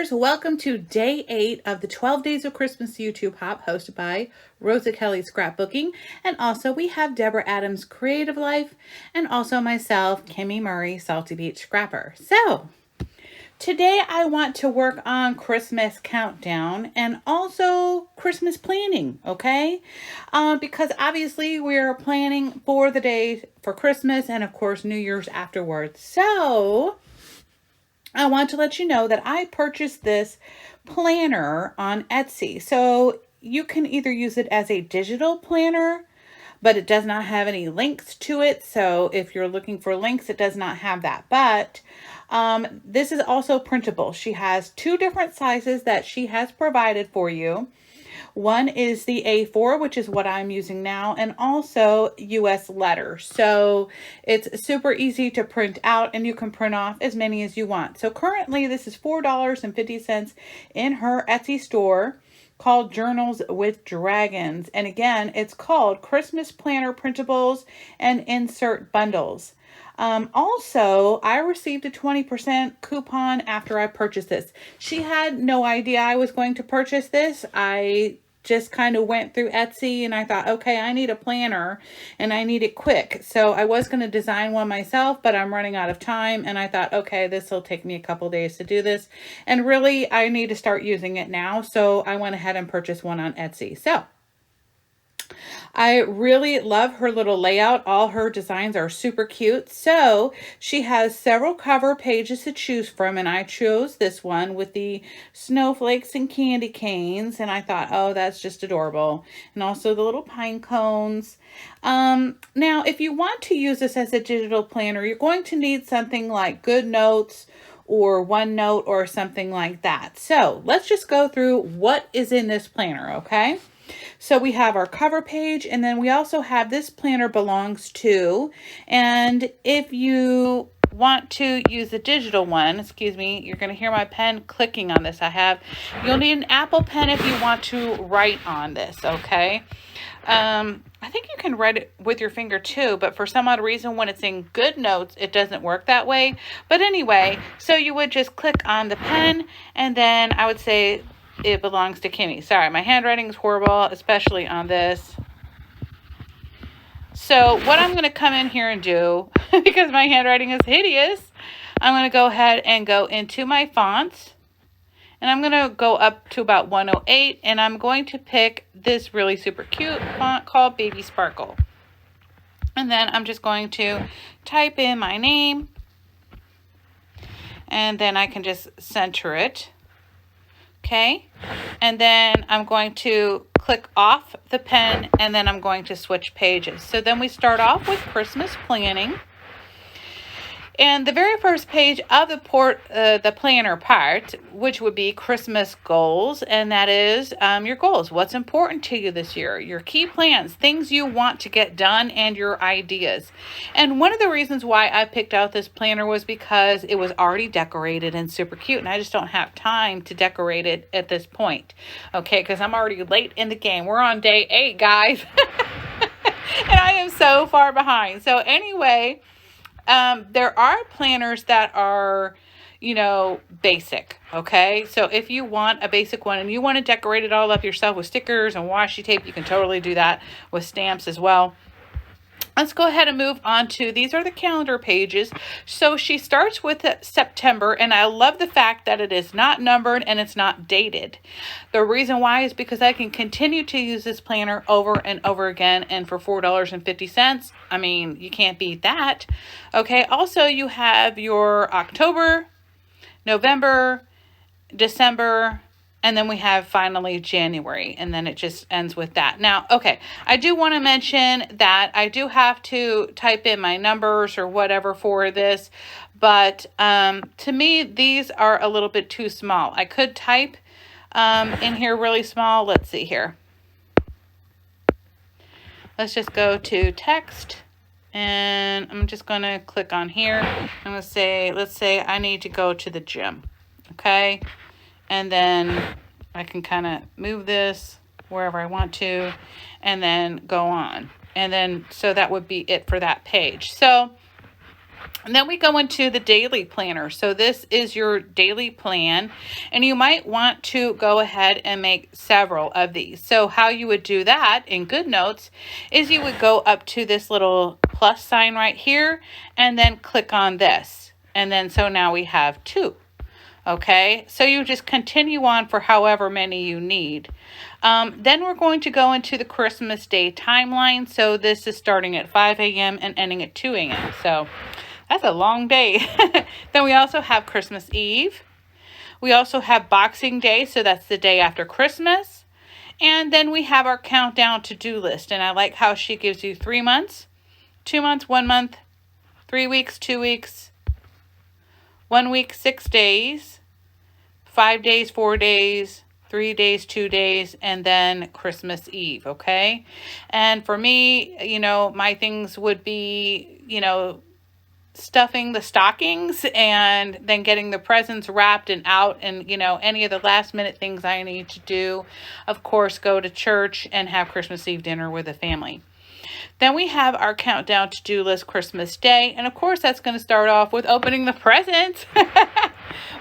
creators, welcome to day 8 of the 12 Days of Christmas YouTube Hop hosted by RosaKelly Scrapbooking. And also we have Deborah Adams Creative Life and also myself, Kimmy Murray, Salty Beach Scrapper. So today I want to work on Christmas countdown and also Christmas planning, okay? Because obviously we're planning for the day for Christmas and of course New Year's afterwards. So I want to let you know that I purchased this planner on Etsy. So you can either use it as a digital planner, but it does not have any links to it. So if you're looking for links, it does not have that. But this is also printable. She has 2 different sizes that she has provided for you. One is the A4, which is what I'm using now, and also US letters. So it's super easy to print out and you can print off as many as you want. So currently this is $4.50 in her Etsy store called Journals with Dragons. And again, it's called Christmas Planner Printables and Insert Bundles. Also, I received a 20% coupon after I purchased this. She had no idea I was going to purchase this. I just kind of went through Etsy and I thought, okay, I need a planner and I need it quick. So I was going to design one myself, but I'm running out of time. And I thought, okay, this will take me a couple days to do this. And really, I need to start using it now. So I went ahead and purchased one on Etsy. So I really love her little layout. All her designs are super cute. So she has several cover pages to choose from, and I chose this one with the snowflakes and candy canes, and I thought, oh, that's just adorable. And also the little pine cones. Now, if you want to use this as a digital planner, you're going to need something like GoodNotes or OneNote or something like that. So let's just go through what is in this planner, okay? So we have our cover page, and then we also have this planner belongs to, and if you want to use the digital one, excuse me, you're going to hear my pen clicking on this. You'll need an Apple pen if you want to write on this, okay? I think you can write it with your finger too, but for some odd reason when it's in GoodNotes, it doesn't work that way. But anyway, so you would just click on the pen, and then I would say it belongs to Kimmy. Sorry, my handwriting is horrible, especially on this. So what I'm going to come in here and do, because my handwriting is hideous, I'm going to go ahead and go into my fonts. And I'm going to go up to about 108. And I'm going to pick this really super cute font called Baby Sparkle. And then I'm just going to type in my name. And then I can just center it. Okay, and then I'm going to click off the pen, and then I'm going to switch pages. So then we start off with Christmas planning. And the very first page of the planner part, which would be Christmas goals, and that is your goals. What's important to you this year? Your key plans, things you want to get done, and your ideas. And one of the reasons why I picked out this planner was because it was already decorated and super cute, and I just don't have time to decorate it at this point. Okay, because I'm already late in the game. We're on day 8, guys. And I am so far behind. So anyway, there are planners that are, basic, okay? So if you want a basic one and you want to decorate it all up yourself with stickers and washi tape, you can totally do that with stamps as well. Let's go ahead and move on to, these are the calendar pages. So she starts with September, and I love the fact that it is not numbered and it's not dated. The reason why is because I can continue to use this planner over and over again, and for $4.50, I mean, you can't beat that. Okay, also you have your October, November, December, and then we have finally January, and then it just ends with that. Now, okay, I do want to mention that I do have to type in my numbers or whatever for this, but to me, these are a little bit too small. I could type in here really small. Let's see here. Let's just go to text, and I'm just going to click on here. I'm going to say, let's say I need to go to the gym, okay? And then I can kind of move this wherever I want to and then go on. And then, so that would be it for that page. So And then we go into the daily planner. So this is your daily plan, and you might want to go ahead and make several of these. So how you would do that in GoodNotes is you would go up to this little plus sign right here and then click on this. And then so now we have 2. Okay, so you just continue on for however many you need. Then we're going to go into the Christmas Day timeline. So this is starting at 5 a.m. and ending at 2 a.m. So that's a long day. Then we also have Christmas Eve. We also have Boxing Day, so that's the day after Christmas. And then we have our countdown to-do list. And I like how she gives you 3 months, 2 months, 1 month, 3 weeks, 2 weeks, 1 week, 6 days, 5 days, 4 days, 3 days, 2 days, and then Christmas Eve, okay? And for me, you know, my things would be, you know, stuffing the stockings and then getting the presents wrapped and out, and, you know, any of the last minute things I need to do. Of course, go to church and have Christmas Eve dinner with the family. Then we have our countdown to-do list Christmas Day. And of course, that's going to start off with opening the presents.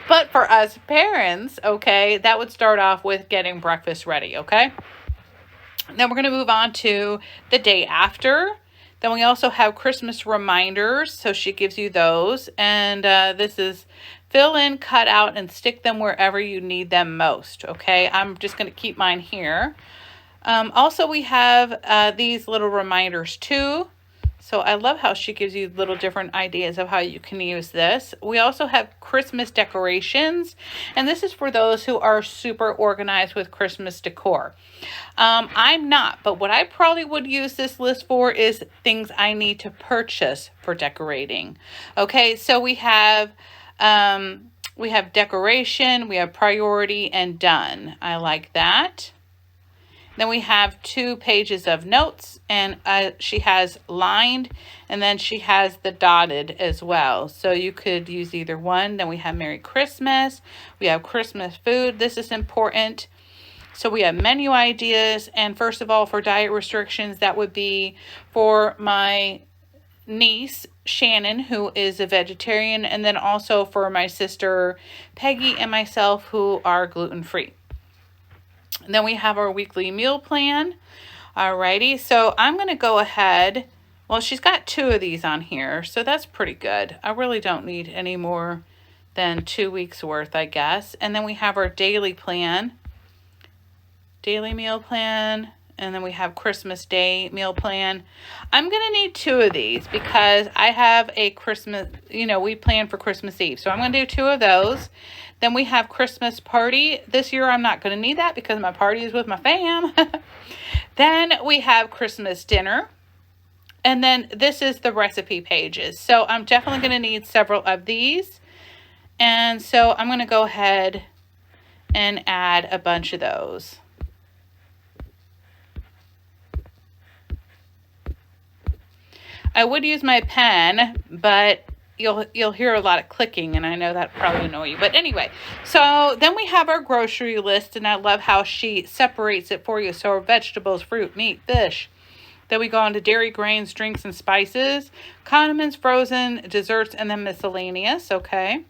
But for us parents, okay, that would start off with getting breakfast ready, okay? Then we're going to move on to the day after. Then we also have Christmas reminders. So she gives you those. And this is fill in, cut out, and stick them wherever you need them most, okay? I'm just going to keep mine here. Also, we have these little reminders too. So I love how she gives you little different ideas of how you can use this. We also have Christmas decorations, and this is for those who are super organized with Christmas decor. I'm not, but what I probably would use this list for is things I need to purchase for decorating. Okay, so we have decoration, we have priority, and done. I like that. Then we have 2 pages of notes, and she has lined, and then she has the dotted as well. So you could use either one. Then we have Merry Christmas. We have Christmas food. This is important. So we have menu ideas. And first of all, for diet restrictions, that would be for my niece, Shannon, who is a vegetarian, and then also for my sister, Peggy, and myself, who are gluten-free. And then we have our weekly meal plan. Alrighty, so I'm going to go ahead. Well, she's got 2 of these on here, so that's pretty good. I really don't need any more than 2 weeks worth, I guess. And then we have our daily plan, daily meal plan, and then we have Christmas Day meal plan. I'm going to need 2 of these because I have a Christmas, you know, we plan for Christmas Eve. So I'm going to do 2 of those. Then we have Christmas party. This year I'm not going to need that because my party is with my fam. Then we have Christmas dinner. And then this is the recipe pages. So I'm definitely going to need several of these. And so I'm going to go ahead and add a bunch of those. I would use my pen, but you'll hear a lot of clicking, and I know that probably annoy you. But anyway, so then we have our grocery list, and I love how she separates it for you. So vegetables, fruit, meat, fish. Then we go on to dairy, grains, drinks, and spices, condiments, frozen, desserts, and then miscellaneous, okay?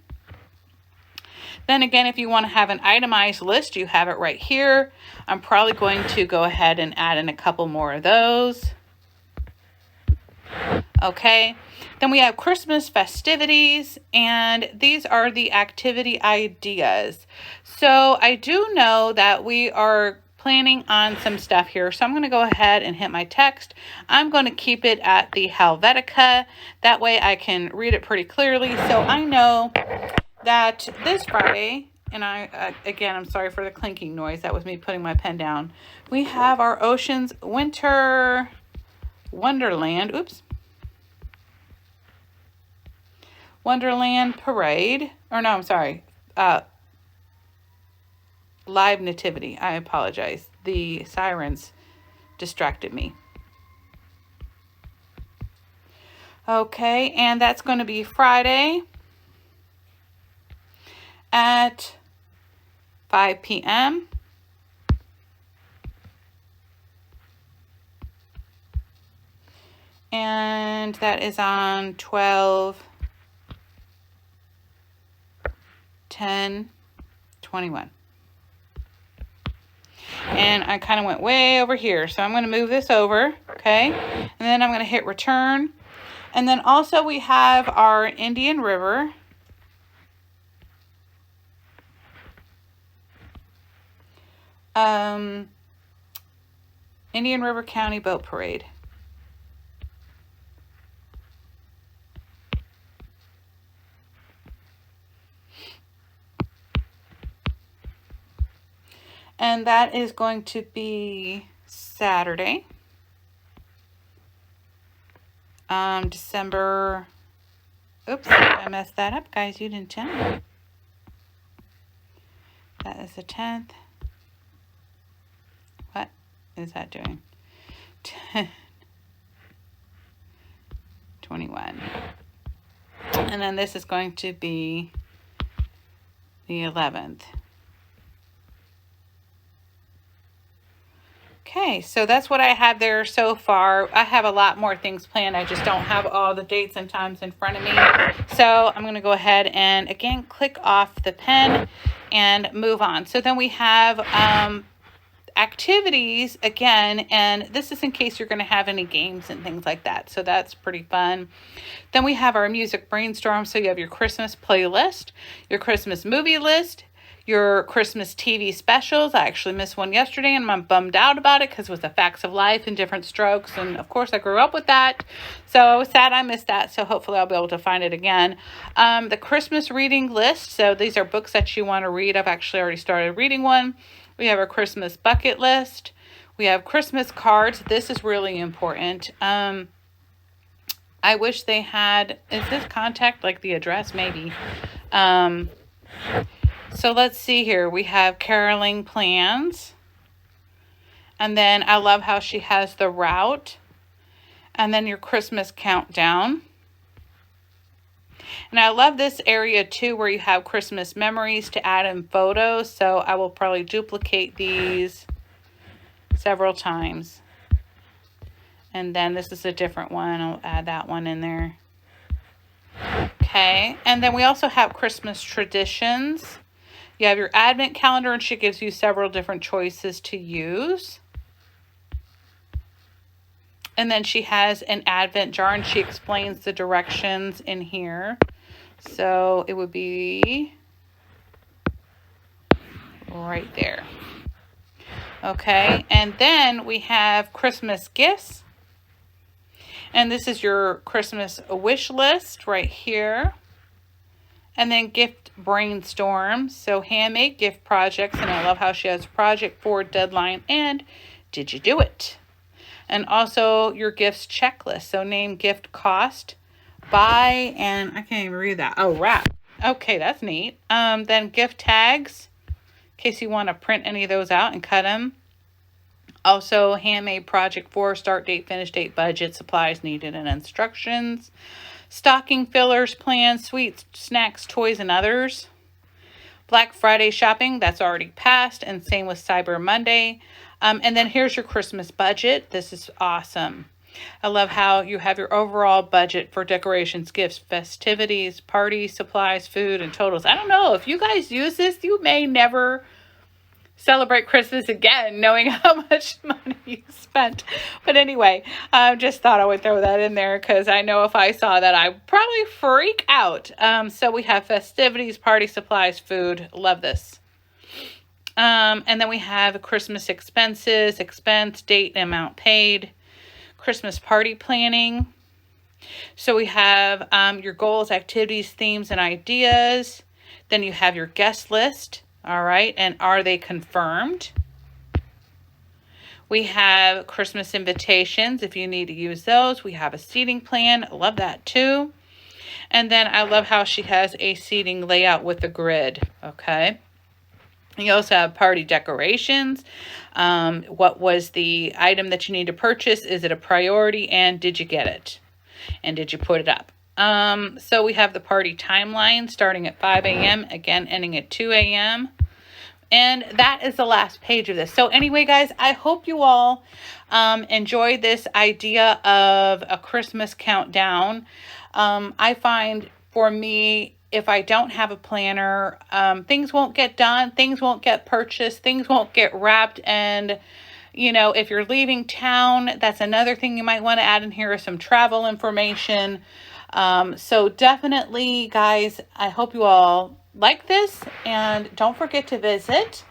Then again, if you want to have an itemized list, you have it right here. I'm probably going to go ahead and add in a couple more of those. Okay, then we have Christmas festivities, and these are the activity ideas. So I do know that we are planning on some stuff here, so I'm going to go ahead and hit my text. I'm going to keep it at the Helvetica. That way I can read it pretty clearly. So I know that this Friday, and again, I'm sorry for the clinking noise. That was me putting my pen down. We have our Oceans Winter Wonderland. Oops. Wonderland Parade. Or no, I'm sorry. Live Nativity. I apologize. The sirens distracted me. Okay, and that's going to be Friday at 5 p.m. And that is on 12 10, 21. And I kind of went way over here. So I'm going to move this over, okay? And then I'm going to hit return. And then also we have our Indian River. Indian River County Boat Parade. And that is going to be Saturday, December, oops, I messed that up, guys, you didn't tell me. That is the 10th. What is that doing? 10, 21. And then this is going to be the 11th. Okay, so that's what I have there so far. I have a lot more things planned. I just don't have all the dates and times in front of me. So I'm going to go ahead and, again, click off the pen and move on. So then we have activities, again, and this is in case you're going to have any games and things like that. So that's pretty fun. Then we have our music brainstorm. So you have your Christmas playlist, your Christmas movie list, your Christmas TV specials. I actually missed one yesterday and I'm bummed out about it because it was the Facts of Life and Different Strokes. And of course I grew up with that. So I was sad I missed that. So hopefully I'll be able to find it again. The Christmas reading list. So these are books that you want to read. I've actually already started reading one. We have our Christmas bucket list. We have Christmas cards. This is really important. I wish they had, is this contact like the address? Maybe. So let's see here. We have caroling plans. And then I love how she has the route. And then your Christmas countdown. And I love this area too where you have Christmas memories to add in photos. So I will probably duplicate these several times. And then this is a different one. I'll add that one in there. Okay. And then we also have Christmas traditions. You have your advent calendar, and she gives you several different choices to use. And then she has an advent jar, and she explains the directions in here. So it would be right there. Okay, and then we have Christmas gifts. And this is your Christmas wish list right here. And then gift brainstorm. So handmade gift projects. And I love how she has project for deadline and did you do it? And also your gifts checklist. So name gift cost, buy, and I can't even read that. Oh, wrap. Okay, that's neat. Then gift tags, in case you want to print any of those out and cut them. Also handmade project for start date, finish date, budget, supplies needed, and instructions. Stocking fillers, plans, sweets, snacks, toys, and others. Black Friday shopping, that's already passed, and same with Cyber Monday. And then here's your Christmas budget. This is awesome. I love how you have your overall budget for decorations, gifts, festivities, parties, supplies, food, and totals. I don't know. If you guys use this, you may never celebrate Christmas again, knowing how much money you spent. But anyway, I just thought I would throw that in there because I know if I saw that, I'd probably freak out. So we have festivities, party supplies, food. Love this. And then we have Christmas expenses, expense, date, and amount paid. Christmas party planning. So we have your goals, activities, themes, and ideas. Then you have your guest list. All right, and are they confirmed? We have Christmas invitations if you need to use those. We have a seating plan. I love that too. And then I love how she has a seating layout with a grid. Okay. You also have party decorations. What was the item that you need to purchase? Is it a priority? And did you get it? And did you put it up? So we have the party timeline starting at 5 a.m. Again, ending at 2 a.m. And that is the last page of this. So anyway, guys, I hope you all enjoyed this idea of a Christmas countdown. I find for me, if I don't have a planner, things won't get done, things won't get purchased, things won't get wrapped. And, you know, if you're leaving town, that's another thing you might want to add in here is some travel information. So definitely, guys, I hope you all like this, and don't forget to visit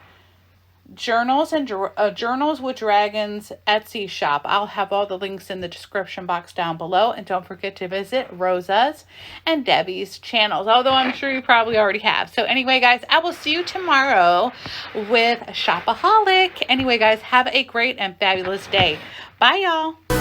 Journals with Dragons Etsy shop. I'll have all the links in the description box down below, and don't forget to visit Rosa's and Debbie's channels, although I'm sure you probably already have. So anyway, guys, I will see you tomorrow with Shopaholic. Anyway, guys, have a great and fabulous day. Bye, y'all.